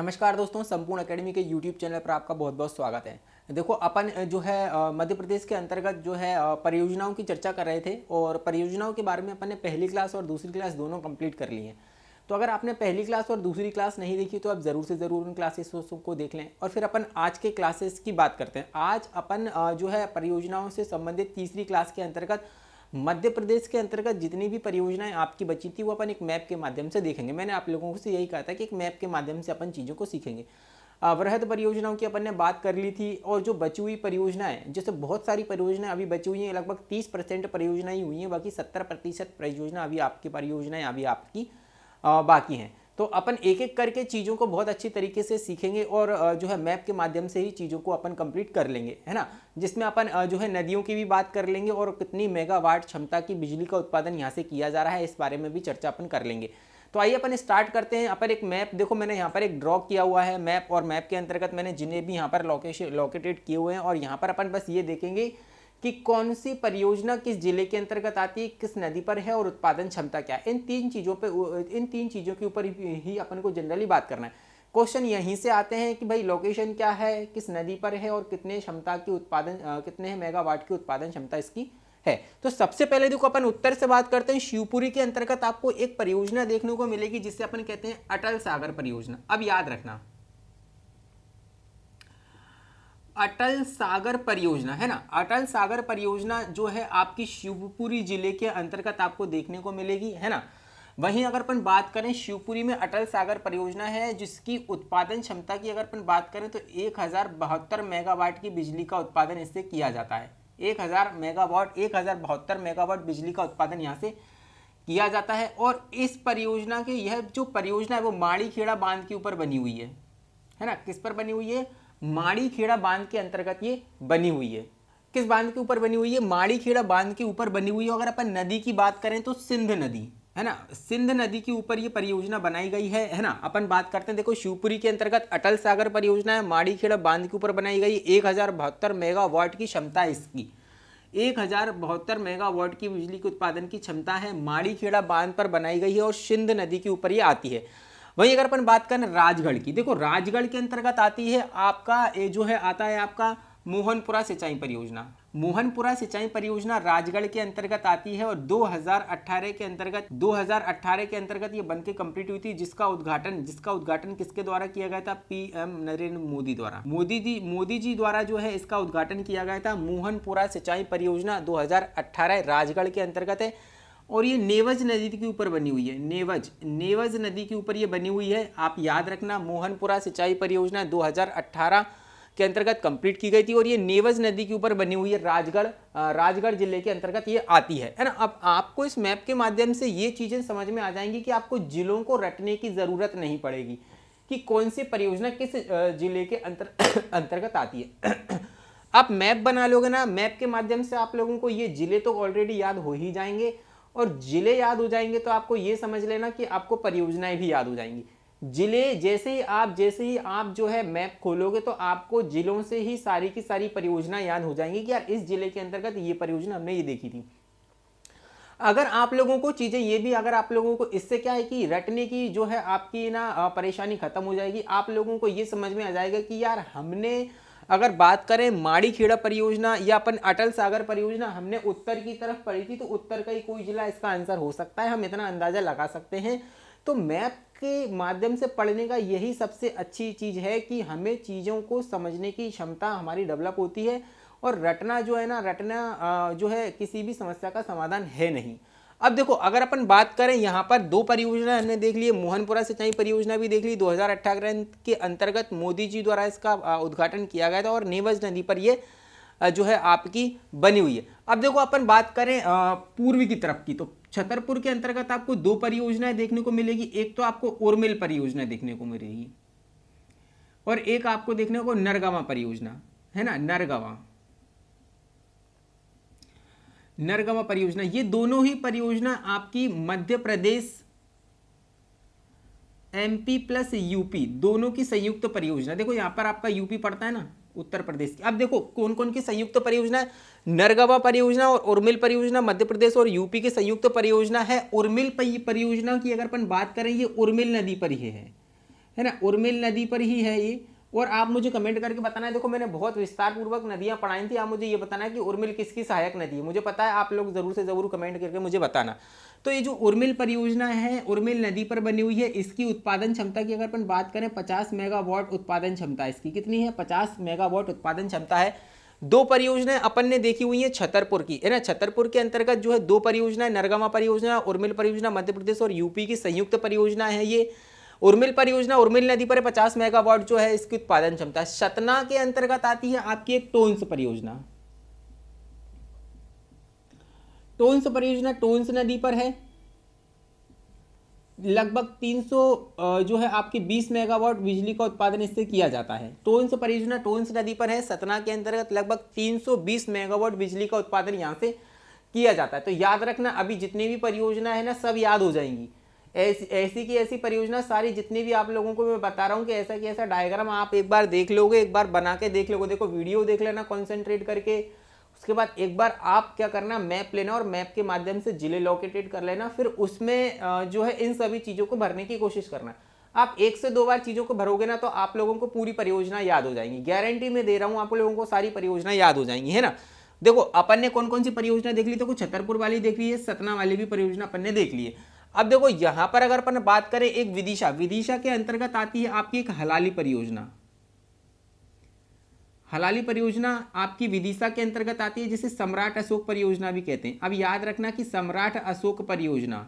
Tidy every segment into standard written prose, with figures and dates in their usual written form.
नमस्कार दोस्तों, संपूर्ण एकेडमी के यूट्यूब चैनल पर आपका बहुत बहुत स्वागत है। देखो अपन जो है मध्य प्रदेश के अंतर्गत जो है परियोजनाओं की चर्चा कर रहे थे और परियोजनाओं के बारे में अपन ने पहली क्लास और दूसरी क्लास दोनों कंप्लीट कर ली है। तो अगर आपने पहली क्लास और दूसरी क्लास नहीं देखी तो आप ज़रूर से ज़रूर उन क्लासेस को देख लें और फिर अपन आज के क्लासेस की बात करते हैं। आज अपन जो है परियोजनाओं से संबंधित तीसरी क्लास के अंतर्गत मध्य प्रदेश के अंतर्गत जितनी भी परियोजनाएं आपकी बची थी वो अपन एक मैप के माध्यम से देखेंगे। मैंने आप लोगों से यही कहा था कि एक मैप के माध्यम से अपन चीज़ों को सीखेंगे। वृहद परियोजनाओं की अपन ने बात कर ली थी और जो बची हुई परियोजनाएं, जैसे बहुत सारी परियोजनाएं अभी बची हुई हैं, लगभग 30% परियोजनाएं हुई हैं, बाकी 70% परियोजना अभी आपकी परियोजनाएं अभी आपकी बाकी हैं। तो अपन एक एक करके चीज़ों को बहुत अच्छी तरीके से सीखेंगे और जो है मैप के माध्यम से ही चीज़ों को अपन कंप्लीट कर लेंगे, है ना। जिसमें अपन जो है नदियों की भी बात कर लेंगे और कितनी मेगावाट क्षमता की बिजली का उत्पादन यहाँ से किया जा रहा है इस बारे में भी चर्चा अपन कर लेंगे। तो आइए अपन स्टार्ट करते हैं। अपन एक मैप, देखो मैंने यहाँ पर एक ड्रॉ किया हुआ है मैप, और मैप के अंतर्गत मैंने जिन्हें भी यहाँ पर लोकेटेड किए हुए हैं, और यहाँ पर अपन बस ये देखेंगे कि कौन सी परियोजना किस जिले के अंतर्गत आती है, किस नदी पर है और उत्पादन क्षमता क्या है। इन तीन चीज़ों के ऊपर ही अपन को जनरली बात करना है। क्वेश्चन यहीं से आते हैं कि भाई लोकेशन क्या है, किस नदी पर है और कितने क्षमता की उत्पादन कितने मेगावाट की उत्पादन क्षमता इसकी है। तो सबसे पहले देखो अपन उत्तर से बात करते हैं। शिवपुरी के अंतर्गत आपको एक परियोजना देखने को मिलेगी जिसे अपन कहते हैं अटल सागर परियोजना। अब याद रखना, अटल सागर परियोजना, है ना। अटल सागर परियोजना जो है आपकी शिवपुरी जिले के अंतर्गत आपको देखने को मिलेगी, है ना। वहीं अगर अपन बात करें शिवपुरी में अटल सागर परियोजना है जिसकी उत्पादन क्षमता की अगर अपन बात करें तो 1072 मेगावाट की बिजली का उत्पादन इससे किया जाता है। 1072 मेगावाट बिजली का उत्पादन यहाँ से किया जाता है। और इस परियोजना के यह जो परियोजना है वो माड़ी खेड़ा बांध के ऊपर बनी हुई है ना। किस पर बनी हुई है? माड़ी खेड़ा बांध के अंतर्गत ये बनी हुई है। किस बांध के ऊपर बनी हुई है? माड़ी खेड़ा बांध के ऊपर बनी हुई है। अगर अपन नदी की बात करें तो सिंध नदी, है ना, सिंध नदी के ऊपर ये परियोजना बनाई गई है ना। अपन बात करते हैं, देखो शिवपुरी के अंतर्गत अटल सागर परियोजना है, माड़ी खेड़ा बांध के ऊपर बनाई गई। 1072 मेगावाट की क्षमता है इसकी। 1072 मेगावाट की बिजली के उत्पादन की क्षमता है, माड़ी खेड़ा बांध पर बनाई गई है और सिंध नदी के ऊपर ये आती है। वहीं अगर अपन बात करें राजगढ़ की, देखो राजगढ़ के अंतर्गत आती है आपका जो है आता है आपका मोहनपुरा सिंचाई परियोजना। मोहनपुरा सिंचाई परियोजना राजगढ़ के अंतर्गत आती है और 2018 के अंतर्गत ये बनके कंप्लीट हुई थी, जिसका उद्घाटन किसके द्वारा किया गया था? पीएम नरेंद्र मोदी द्वारा। मोदी जी द्वारा जो है इसका उद्घाटन किया गया था। मोहनपुरा सिंचाई परियोजना 2018 राजगढ़ के अंतर्गत है और ये नेवज नदी के ऊपर बनी हुई है। नेवज नदी के ऊपर ये बनी हुई है। आप याद रखना, मोहनपुरा सिंचाई परियोजना 2018 के अंतर्गत कंप्लीट की गई थी और ये नेवज नदी के ऊपर बनी हुई है। राजगढ़ जिले के अंतर्गत ये आती है ना। अब आपको इस मैप के माध्यम से ये चीजें समझ में आ जाएंगी कि आपको जिलों को रटने की जरूरत नहीं पड़ेगी कि कौन सी परियोजना किस जिले के अंतर्गत आती है। आप मैप बना लोगे ना, मैप के माध्यम से आप लोगों को ये जिले तो ऑलरेडी याद हो ही जाएंगे, और जिले याद हो जाएंगे तो आपको ये समझ लेना कि आपको परियोजनाएं भी याद हो जाएंगी। जिले जैसे ही आप जो है मैप खोलोगे तो आपको जिलों से ही सारी की सारी परियोजना याद हो जाएंगी कि यार इस जिले के अंतर्गत ये परियोजना हमने ये देखी थी। अगर आप लोगों को चीजें ये भी, अगर आप लोगों को इससे क्या है कि रटने की जो है आपकी ना परेशानी खत्म हो जाएगी। आप लोगों को ये समझ में आ जाएगा कि यार हमने अगर बात करें माड़ी खेड़ा परियोजना या अपन अटल सागर परियोजना हमने उत्तर की तरफ पढ़ी थी, तो उत्तर का ही कोई जिला इसका आंसर हो सकता है, हम इतना अंदाजा लगा सकते हैं। तो मैप के माध्यम से पढ़ने का यही सबसे अच्छी चीज़ है कि हमें चीज़ों को समझने की क्षमता हमारी डेवलप होती है, और रटना जो है ना, रटना जो है किसी भी समस्या का समाधान है नहीं। अब देखो अगर अपन बात करें यहाँ पर दो परियोजना हमने देख ली, मोहनपुरा सिंचाई परियोजना भी देख ली। 2018 के अंतर्गत मोदी जी द्वारा इसका उद्घाटन किया गया था और नेवज नदी पर ये जो है आपकी बनी हुई है। अब देखो अपन बात करें पूर्वी की तरफ की, तो छतरपुर के अंतर्गत आपको दो परियोजनाएं देखने को मिलेगी। एक तो आपको उर्मिल परियोजना देखने को मिलेगी और एक आपको देखने को नरगवा परियोजना, है ना, नरगवा परियोजना। ये दोनों ही परियोजना आपकी Madhya Pradesh, MP plus UP दोनों की संयुक्त परियोजना। देखो यहाँ पर आपका यूपी पड़ता है ना, उत्तर प्रदेश की। अब देखो कौन कौन की संयुक्त परियोजना है? नरगवा परियोजना और उर्मिल परियोजना मध्य प्रदेश और यूपी की संयुक्त परियोजना है। उर्मिल परियोजना की अगर अपन बात करें, ये उर्मिल नदी पर ही है है ना, उर्मिल नदी पर ही है ये। और आप मुझे कमेंट करके बताना है, देखो मैंने बहुत विस्तार पूर्वक नदियां पढ़ाई थी, आप मुझे ये बताना है कि उर्मिल किसकी सहायक नदी है, मुझे पता है, आप लोग जरूर से जरूर कमेंट करके मुझे बताना। तो ये जो उर्मिल परियोजना है, उर्मिल नदी पर बनी हुई है, इसकी उत्पादन क्षमता की अगर अपन बात करें 50 मेगावाट उत्पादन क्षमता इसकी कितनी है, 50 मेगावाट उत्पादन क्षमता है। दो परियोजनाएं अपन ने देखी हुई है छतरपुर की, है ना, छतरपुर के अंतर्गत जो है दो परियोजनाएं, नरगमा परियोजना, उर्मिल परियोजना, मध्य प्रदेश और यूपी की संयुक्त परियोजना है ये। उर्मिल परियोजना उर्मिल नदी पर 50 मेगावाट जो है इसकी उत्पादन क्षमता। सतना के अंतर्गत आती है आपकी एक टोंस परियोजना। टोंस परियोजना टोंस नदी पर है, लगभग 300 जो है आपकी 20 मेगावाट बिजली का उत्पादन इससे किया जाता है। टोंस परियोजना टोंस नदी पर है, सतना के अंतर्गत लगभग 320 मेगावाट बिजली का उत्पादन यहाँ से किया जाता है। तो याद रखना, अभी जितनी भी परियोजना है ना सब याद हो जाएंगी, ऐसी की ऐसी परियोजना सारी जितनी भी आप लोगों को मैं बता रहा हूँ कि ऐसा कि ऐसा डायग्राम आप एक बार देख लोगे, एक बार बना के देख लोगे, देखो वीडियो देख लेना कॉन्सेंट्रेट करके, उसके बाद एक बार आप क्या करना, मैप लेना और मैप के माध्यम से जिले लोकेटेड कर लेना, फिर उसमें जो है इन सभी चीज़ों को भरने की कोशिश करना। आप 1 से 2 बार चीज़ों को भरोगे ना तो आप लोगों को पूरी परियोजना याद हो जाएंगी, गारंटी मैं दे रहा हूँ, आप लोगों को सारी परियोजना याद हो जाएंगी, है ना। देखो अपन ने कौन कौन सी परियोजना देख ली, तो कुछ छतरपुर वाली देख ली है, सतना वाली भी परियोजना अपन ने देख ली है। अब देखो यहाँ पर अगर अपन बात करें एक विदिशा, विदिशा के अंतर्गत आती है आपकी एक हलाली परियोजना। हलाली परियोजना आपकी विदिशा के अंतर्गत आती है, जिसे सम्राट अशोक परियोजना भी कहते हैं। अब याद रखना कि सम्राट अशोक परियोजना,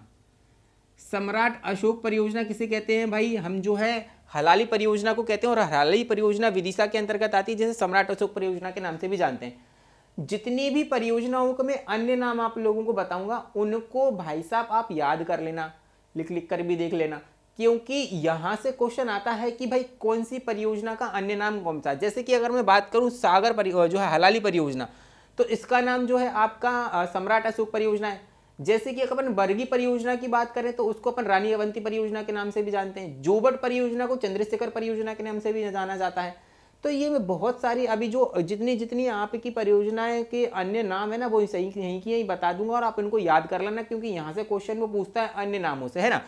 सम्राट अशोक परियोजना किसे कहते हैं भाई, हम जो है हलाली परियोजना को कहते हैं, और हलाली परियोजना विदिशा के अंतर्गत आती है, जैसे सम्राट अशोक परियोजना के नाम से भी जानते हैं। जितनी भी परियोजनाओं का मैं अन्य नाम आप लोगों को बताऊंगा उनको भाई साहब आप याद कर लेना, लिख लिख कर भी देख लेना, क्योंकि यहां से क्वेश्चन आता है कि भाई कौन सी परियोजना का अन्य नाम कौन सा। जैसे कि अगर मैं बात करूं सागर जो है हलाली परियोजना, तो इसका नाम जो है आपका सम्राट अशोक परियोजना है। जैसे कि अपन बरगी परियोजना की बात करें तो उसको अपन रानी अवंती परियोजना के नाम से भी जानते हैं। जोबट परियोजना को चंद्रशेखर परियोजना के नाम से भी जाना जाता है। तो ये में बहुत सारी अभी जो जितनी जितनी आपकी परियोजनाएं के अन्य नाम है ना वो सही यहीं की यहीं बता दूंगा, और आप इनको याद कर लेना, क्योंकि यहाँ से क्वेश्चन वो पूछता है अन्य नामों से, है ना।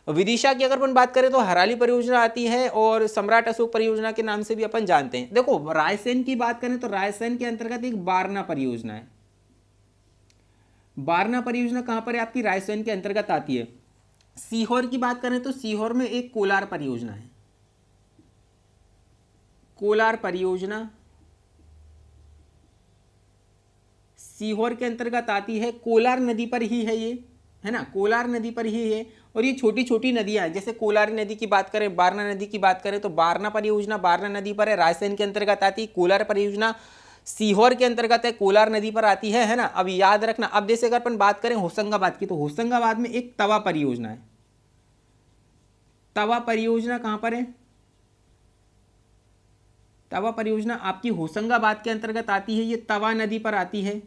विदिशा की अगर अपन बात करें तो हराली परियोजना आती है, और सम्राट अशोक परियोजना के नाम से भी अपन जानते हैं। देखो रायसेन की बात करें तो रायसेन के अंतर्गत एक बारना परियोजना है। बारना परियोजना कहां पर है आपकी, रायसेन के अंतर्गत आती है। सीहोर की बात करें तो सीहोर में एक कोलार परियोजना है, कोलार परियोजना सीहोर के अंतर्गत आती है, कोलार नदी पर ही है ये, है ना, कोलार नदी पर ही है। और ये छोटी छोटी नदियां हैं, जैसे कोलार नदी की बात करें, बारना नदी की बात करें तो बारना परियोजना बारना नदी पर है, रायसेन के अंतर्गत आती है। कोलार परियोजना सीहोर के अंतर्गत है, कोलार नदी पर आती है ना। अब याद रखना, अब जैसे अगर अपन बात करें होशंगाबाद की, तो होशंगाबाद में एक तवा परियोजना है। तवा परियोजना कहां पर है, तवा परियोजना आपकी होशंगाबाद के अंतर्गत आती है, ये तवा नदी पर आती है।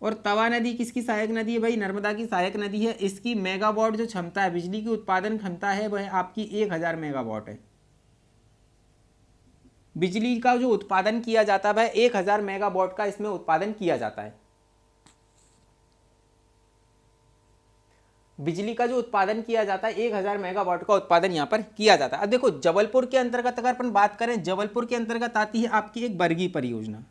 और तवा नदी किसकी सहायक नदी है भाई, नर्मदा की सहायक नदी है। इसकी मेगावाट जो क्षमता है, बिजली की उत्पादन क्षमता है, वह आपकी 1000 मेगावाट है। बिजली का जो उत्पादन किया जाता है वह 1000 मेगावाट का इसमें उत्पादन किया जाता है। बिजली का जो उत्पादन किया जाता है 1000 मेगावाट का उत्पादन यहाँ पर किया जाता है। अब देखो जबलपुर के अंतर्गत अगर अपन बात करें, जबलपुर के अंतर्गत आती है आपकी एक बरगी परियोजना,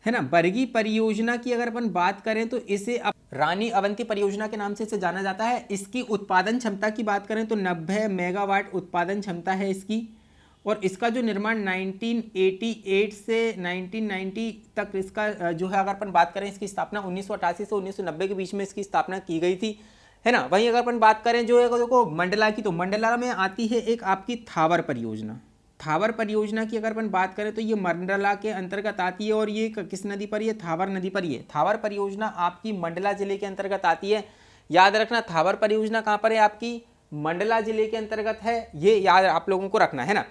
है ना। बरगी परियोजना की अगर अपन बात करें तो इसे रानी अवंती परियोजना के नाम से इसे जाना जाता है। इसकी उत्पादन क्षमता की बात करें तो 90 मेगावाट उत्पादन क्षमता है इसकी। और इसका जो निर्माण 1988 से 1990 तक इसका जो है, अगर अपन बात करें इसकी स्थापना 1988 से 1990 के बीच में इसकी स्थापना की गई थी, है ना। वहीं अगर अपन बात करें जो है देखो मंडला की, तो मंडला में आती है एक आपकी थावर परियोजना। थावर परियोजना की अगर अपन बात करें तो ये मंडला के अंतर्गत आती है, और ये किस नदी पर, ये थावर नदी पर ही है। थावर परियोजना आपकी मंडला जिले के अंतर्गत आती है। याद रखना थावर परियोजना कहाँ पर है आपकी, मंडला जिले के अंतर्गत है, ये याद आप लोगों को रखना है ना।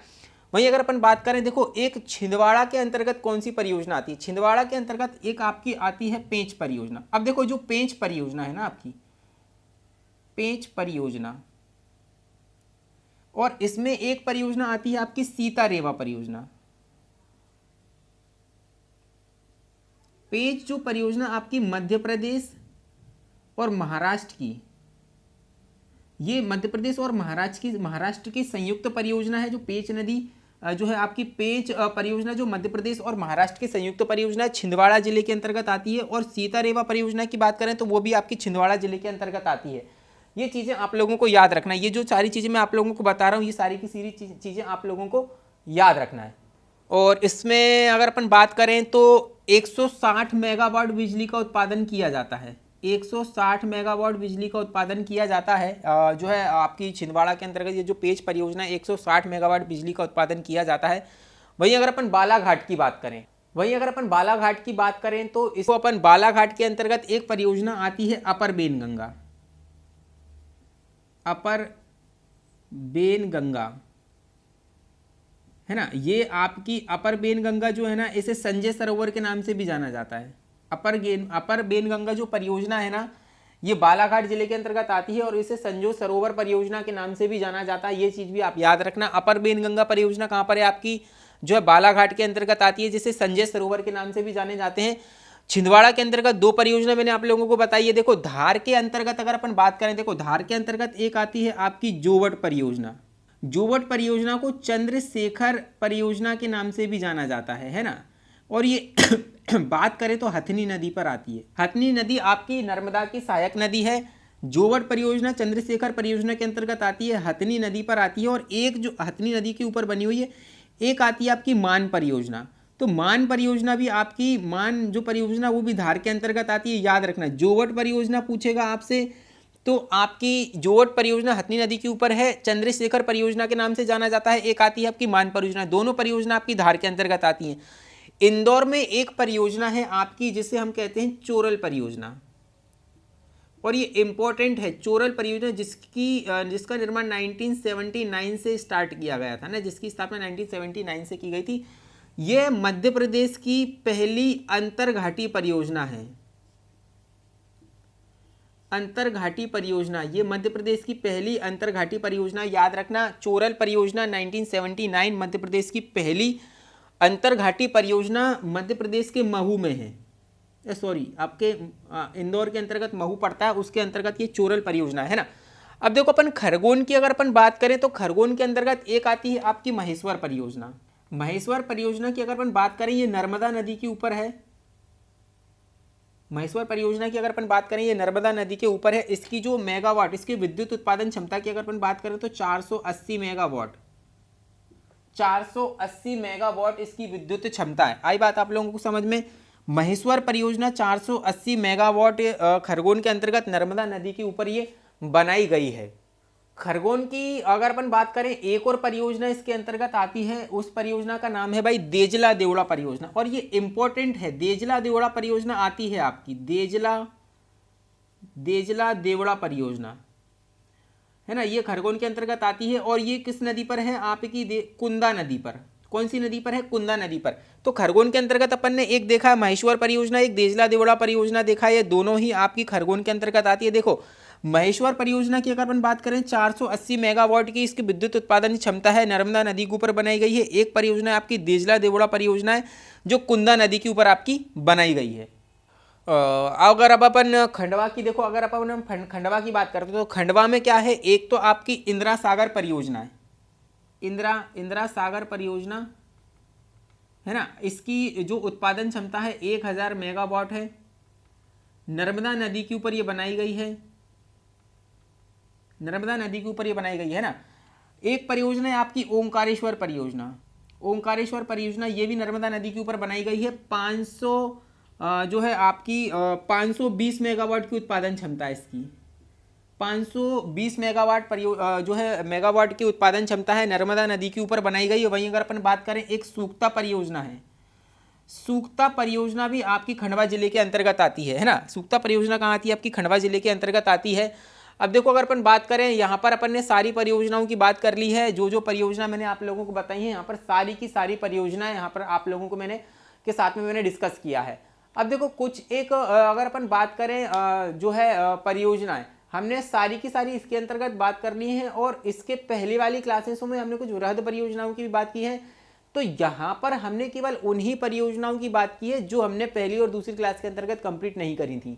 वहीं अगर अपन बात करें, देखो एक छिंदवाड़ा के अंतर्गत कौन सी परियोजना आती है, छिंदवाड़ा के अंतर्गत एक आपकी आती है पेंच परियोजना। अब देखो जो पेंच परियोजना है ना आपकी, पेंच परियोजना, और इसमें एक परियोजना आती है आपकी सीतारेवा परियोजना। पेंच जो परियोजना आपकी मध्य प्रदेश और महाराष्ट्र की, ये मध्य प्रदेश और महाराष्ट्र की संयुक्त परियोजना है। जो पेंच नदी जो है आपकी पेंच परियोजना जो मध्य प्रदेश और महाराष्ट्र की संयुक्त परियोजना है, छिंदवाड़ा जिले के अंतर्गत आती है। और सीतारेवा परियोजना की बात करें तो वो भी आपकी छिंदवाड़ा जिले के अंतर्गत आती है। ये चीज़ें आप लोगों को याद रखना है। ये जो सारी चीज़ें मैं आप लोगों को बता रहा हूँ, ये सारी की सारी चीज़ें आप लोगों को याद रखना है। और इसमें अगर अपन बात करें तो 160 मेगावाट बिजली का उत्पादन किया जाता है। 160 मेगावाट बिजली का उत्पादन किया जाता है जो है आपकी छिंदवाड़ा के अंतर्गत। ये जो पेंच परियोजना है 160 मेगावाट बिजली का उत्पादन किया जाता है। वहीं अगर अपन बालाघाट की बात करें तो इसको अपन बालाघाट के अंतर्गत एक परियोजना आती है अपर बेनगंगा है ना। ये आपकी अपर बेनगंगा जो है ना, इसे संजय सरोवर के नाम से भी जाना जाता है। अपर बेनगंगा जो परियोजना है ना, ये बालाघाट जिले के अंतर्गत आती है और इसे संजय सरोवर परियोजना के नाम से भी जाना जाता है। ये चीज भी आप याद रखना। अपर बेनगंगा परियोजना कहाँ पर है आपकी, जो है बालाघाट के अंतर्गत आती है, जिसे संजय सरोवर के नाम से भी जाने जाते हैं। छिंदवाड़ा के अंतर्गत दो परियोजना मैंने आप लोगों को बताई है। देखो धार के अंतर्गत अगर अपन बात करें, देखो धार के अंतर्गत एक आती है आपकी जोवट परियोजना। जोवट परियोजना को चंद्रशेखर परियोजना के नाम से भी जाना जाता है ना। और ये बात करें तो हथनी नदी पर आती है। हथनी नदी आपकी नर्मदा की सहायक नदी है। जोवट परियोजना चंद्रशेखर परियोजना के अंतर्गत आती है, हथनी नदी पर आती है। और एक जो हथनी नदी के ऊपर बनी हुई है, एक आती है आपकी मान परियोजना। तो मान परियोजना भी आपकी, मान जो परियोजना वो भी धार के अंतर्गत आती है, याद रखना। जोवट परियोजना पूछेगा आपसे तो आपकी जोवट परियोजना हथनी नदी के ऊपर है, चंद्रशेखर परियोजना के नाम से जाना जाता है। एक आती है आपकी मान परियोजना। दोनों परियोजना आपकी धार के अंतर्गत आती हैं। इंदौर में एक परियोजना है आपकी जिसे हम कहते हैं चोरल परियोजना, और ये इंपॉर्टेंट है। चोरल परियोजना जिसका निर्माण 1979 से स्टार्ट किया गया था ना, जिसकी स्थापना 1979 से की गई थी। ये मध्य प्रदेश की पहली अंतरघाटी परियोजना है। अंतरघाटी परियोजना, ये मध्य प्रदेश की पहली अंतरघाटी परियोजना, याद रखना। चोरल परियोजना 1979 मध्य प्रदेश की पहली अंतरघाटी परियोजना मध्य प्रदेश के महू में है। सॉरी, आपके इंदौर के अंतर्गत महू पड़ता है, उसके अंतर्गत ये चोरल परियोजना है ना। अब देखो अपन खरगोन की अगर अपन बात करें तो खरगोन के अंतर्गत एक आती है आपकी महेश्वर परियोजना। महेश्वर परियोजना की अगर अपन बात करें, ये नर्मदा नदी के ऊपर है। महेश्वर परियोजना की अगर अपन बात करें, ये नर्मदा नदी के ऊपर है। इसकी जो मेगावाट, इसकी विद्युत उत्पादन क्षमता की अगर अपन बात करें तो 480 मेगावाट, 480 मेगावाट इसकी विद्युत क्षमता है। आई बात आप लोगों को समझ में। महेश्वर परियोजना 480 मेगावाट खरगोन के अंतर्गत नर्मदा नदी के ऊपर ये बनाई गई है। खरगोन की अगर अपन बात करें, एक और परियोजना इसके अंतर्गत आती है, उस परियोजना का नाम है भाई देजला देवड़ा परियोजना। और ये इंपॉर्टेंट है, देजला देवड़ा परियोजना आती है आपकी, देजला देवड़ा परियोजना है ना। ये खरगोन के अंतर्गत आती है और ये किस नदी पर है आपकी, कुंदा नदी पर। कौन सी नदी पर है, कुंदा नदी पर। तो खरगोन के अंतर्गत अपन ने एक देखा है महेश्वर परियोजना, एक देजला देवड़ा परियोजना देखा है। ये दोनों ही आपकी खरगोन के अंतर्गत आती है। देखो महेश्वर परियोजना की अगर अपन बात करें, 480 मेगावाट की इसकी विद्युत उत्पादन क्षमता है, नर्मदा नदी के ऊपर बनाई गई है। एक परियोजना आपकी देजला देवड़ा परियोजना है, जो कुंदा नदी के ऊपर आपकी बनाई गई है। अगर अब अपन खंडवा की देखो, अगर अपन खंडवा की बात करते हैं तो खंडवा में क्या है, एक तो आपकी इंदिरा सागर परियोजना है। इंदिरा सागर परियोजना है ना, इसकी जो उत्पादन क्षमता है 1000 मेगावाट है। नर्मदा नदी के ऊपर ये बनाई गई है, नर्मदा नदी के ऊपर ये बनाई गई है ना। एक परियोजना है आपकी ओंकारेश्वर परियोजना। ओंकारेश्वर परियोजना ये भी नर्मदा नदी के ऊपर बनाई गई है। 500 जो है आपकी 520 मेगावाट की उत्पादन क्षमता है इसकी। 520 मेगावाट जो है मेगावाट की उत्पादन क्षमता है, नर्मदा नदी के ऊपर बनाई गई है। वहीं अगर अपन बात करें, एक सूक्ता परियोजना है। सूक्ता परियोजना भी आपकी खंडवा जिले के अंतर्गत आती है ना। सूक्ता परियोजना कहाँ आती है, आपकी खंडवा जिले के अंतर्गत आती है। अब देखो अगर अपन बात करें, यहाँ पर अपन ने सारी परियोजनाओं की बात कर ली है। जो जो परियोजना मैंने आप लोगों को बताई है, यहाँ पर सारी की सारी परियोजनाएं यहाँ पर आप लोगों को के साथ में मैंने डिस्कस किया है। अब देखो कुछ एक अगर अपन बात करें जो है परियोजनाएं, हमने सारी की सारी इसके अंतर्गत बात करनी है। और इसके पहले वाली क्लासेसों में हमने कुछ वृहद परियोजनाओं की भी बात की है। तो यहाँ पर हमने केवल उन्हीं परियोजनाओं की बात की है जो हमने पहली और दूसरी क्लास के अंतर्गत कंप्लीट नहीं करी थी।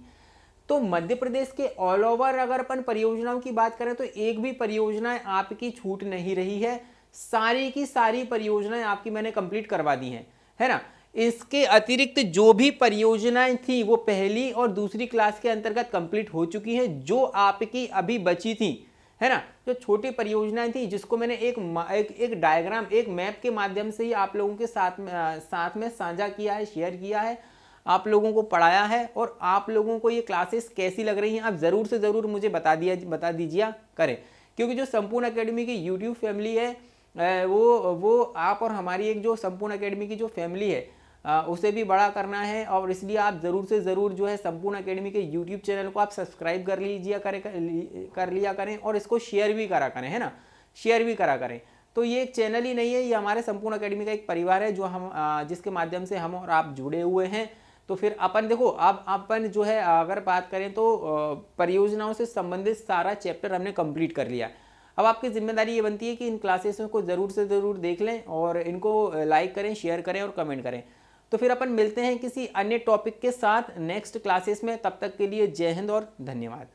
तो मध्य प्रदेश के ऑल ओवर अगर अपन परियोजनाओं की बात करें तो एक भी परियोजना आपकी छूट नहीं रही है, सारी की सारी परियोजनाएं आपकी मैंने कंप्लीट करवा दी हैं, है ना। इसके अतिरिक्त जो भी परियोजनाएं थी वो पहली और दूसरी क्लास के अंतर्गत कंप्लीट हो चुकी हैं, जो आपकी अभी बची थी, है ना, जो छोटी परियोजनाएं थी जिसको मैंने एक डायग्राम, एक मैप के माध्यम से ही आप लोगों के साथ में साझा किया है, शेयर किया है, आप लोगों को पढ़ाया है। और आप लोगों को ये क्लासेस कैसी लग रही हैं आप ज़रूर से ज़रूर मुझे बता दीजिए करें, क्योंकि जो संपूर्ण एकेडमी की यूट्यूब फैमिली है वो आप और हमारी एक जो संपूर्ण एकेडमी की जो फैमिली है उसे भी बड़ा करना है। और इसलिए आप ज़रूर से ज़रूर जो है संपूर्ण एकेडमी के यूट्यूब चैनल को आप सब्सक्राइब कर लिया करें और इसको शेयर भी करा करें, है ना, शेयर भी करा करें। तो ये एक चैनल ही नहीं है, ये हमारे संपूर्ण एकेडमी का एक परिवार है जो जिसके माध्यम से हम और आप जुड़े हुए हैं। तो फिर अपन देखो, अब अपन जो है अगर बात करें तो परियोजनाओं से संबंधित सारा चैप्टर हमने कंप्लीट कर लिया। अब आपकी जिम्मेदारी ये बनती है कि इन क्लासेस को ज़रूर से ज़रूर देख लें और इनको लाइक करें, शेयर करें और कमेंट करें। तो फिर अपन मिलते हैं किसी अन्य टॉपिक के साथ नेक्स्ट क्लासेस में। तब तक के लिए जय हिंद और धन्यवाद।